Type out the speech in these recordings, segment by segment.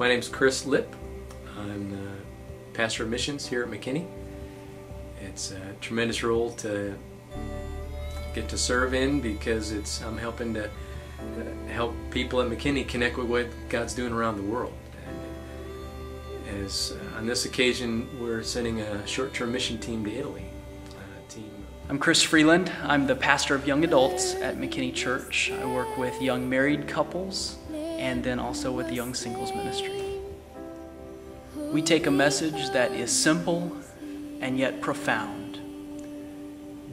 My name's Chris Lipp. I'm pastor of missions here at McKinney. It's a tremendous role to get to serve in because I'm helping to help people at McKinney connect with what God's doing around the world. And on this occasion, we're sending a short-term mission team to Italy. I'm Chris Freeland. I'm the pastor of young adults at McKinney Church. I work with young married couples and then also with the young singles ministry. We take a message that is simple and yet profound.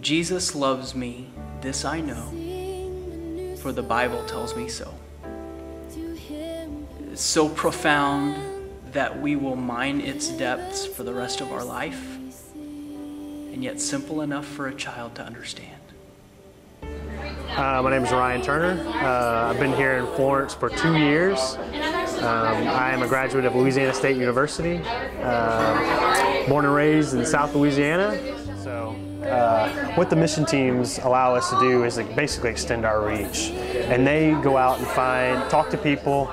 Jesus loves me, this I know, for the Bible tells me so. It's so profound that we will mine its depths for the rest of our life, and yet simple enough for a child to understand. My name is Ryan Turner. I've been here in Florence for 2 years. I am a graduate of Louisiana State University, born and raised in South Louisiana. So what the mission teams allow us to do is basically extend our reach. And they go out and talk to people,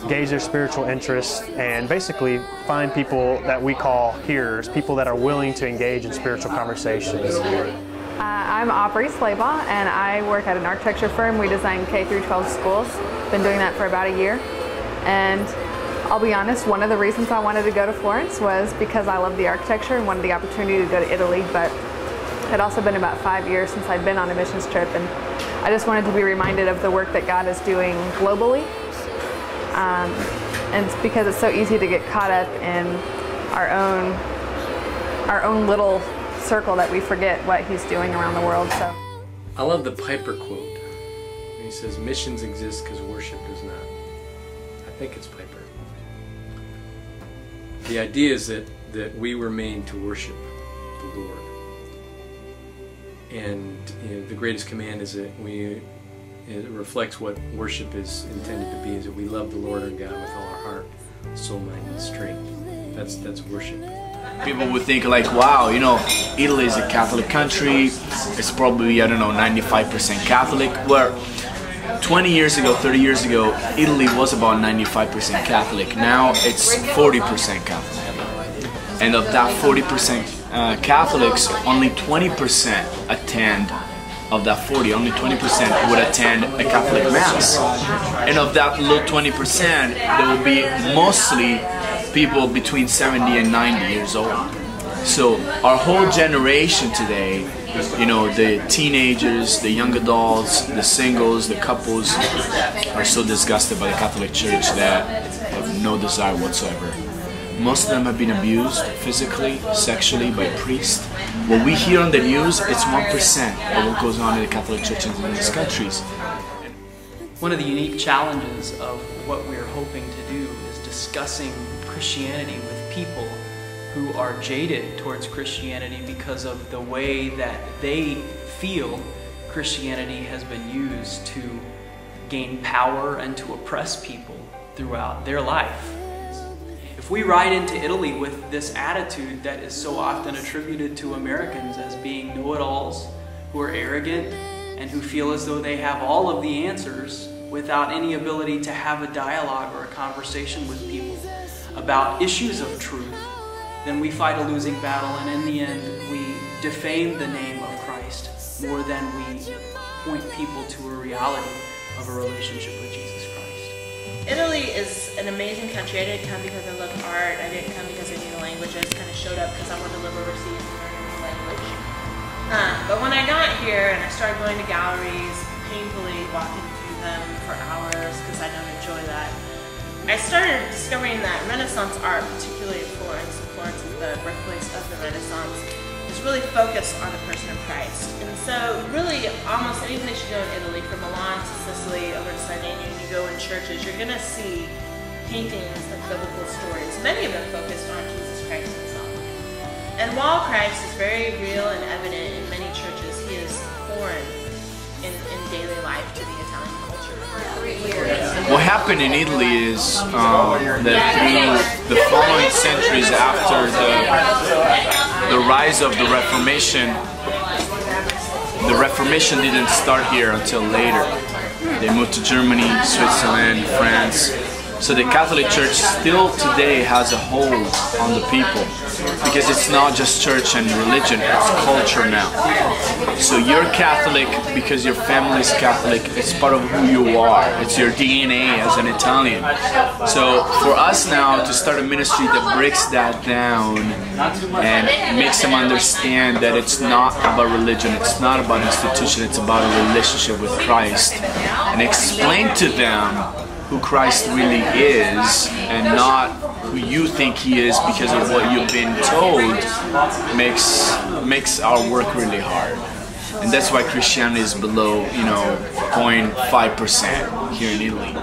gauge their spiritual interests, and basically find people that we call hearers, people that are willing to engage in spiritual conversations. I'm Aubrey Slaybaugh, and I work at an architecture firm. We design K-12 schools. Been doing that for about a year. And I'll be honest, one of the reasons I wanted to go to Florence was because I love the architecture and wanted the opportunity to go to Italy, but it had also been about 5 years since I'd been on a missions trip, and I just wanted to be reminded of the work that God is doing globally. And it's because it's so easy to get caught up in our own little circle that we forget what He's doing around the world. So I love the Piper quote. He says, missions exist because worship does not. I think it's Piper. The idea is that we were made to worship the Lord. And the greatest command is that it reflects what worship is intended to be, is that we love the Lord our God with all our heart, soul, mind, and strength. That's worship. People would think like, wow, Italy is a Catholic country. It's probably, 95% Catholic. Where 20 years ago, 30 years ago, Italy was about 95% Catholic. Now it's 40% Catholic. And of that 40% Catholics, only 20% attend. Of that 40, only 20% would attend a Catholic Mass. And of that little 20%, there will be mostly people between 70 and 90 years old. So our whole generation today, the teenagers, the young adults, the singles, the couples, are so disgusted by the Catholic Church that have no desire whatsoever. Most of them have been abused physically, sexually by priests. What we hear on the news, it's 1% of what goes on in the Catholic Church in these countries. One of the unique challenges of what we're hoping to do is discussing Christianity with people who are jaded towards Christianity because of the way that they feel Christianity has been used to gain power and to oppress people throughout their life. If we ride into Italy with this attitude that is so often attributed to Americans as being know-it-alls, who are arrogant and who feel as though they have all of the answers without any ability to have a dialogue or a conversation with people about issues of truth, then we fight a losing battle, and in the end we defame the name of Christ more than we point people to a reality of a relationship with Jesus Christ. Italy is an amazing country. I didn't come because I love art. I didn't come because I knew the language. I just kind of showed up because I wanted to live overseas and learn a new language. But when I got here and I started going to galleries, painfully walking through them for hours because I don't enjoy that, I started discovering that Renaissance art, particularly in Florence, Florence is the birthplace of the Renaissance, is really focused on the person of Christ. And so really almost any place you go in Italy, from Milan to Sicily over to Sardinia, and you go in churches, you're going to see paintings of biblical stories, many of them focused on Jesus Christ himself. And while Christ is very real and evident in many churches, he is foreign in daily life to the Italian culture. What happened in Italy is that through the following centuries after the rise of the Reformation didn't start here until later. They moved to Germany, Switzerland, France, So the Catholic Church still today has a hold on the people, because it's not just church and religion, it's culture now. So you're Catholic because your family is Catholic, it's part of who you are, it's your DNA as an Italian. So for us now to start a ministry that breaks that down and makes them understand that it's not about religion, it's not about institution, it's about a relationship with Christ, and explain to them who Christ really is and not who you think he is because of what you've been told, makes our work really hard. And that's why Christianity is below, 0.5% here in Italy.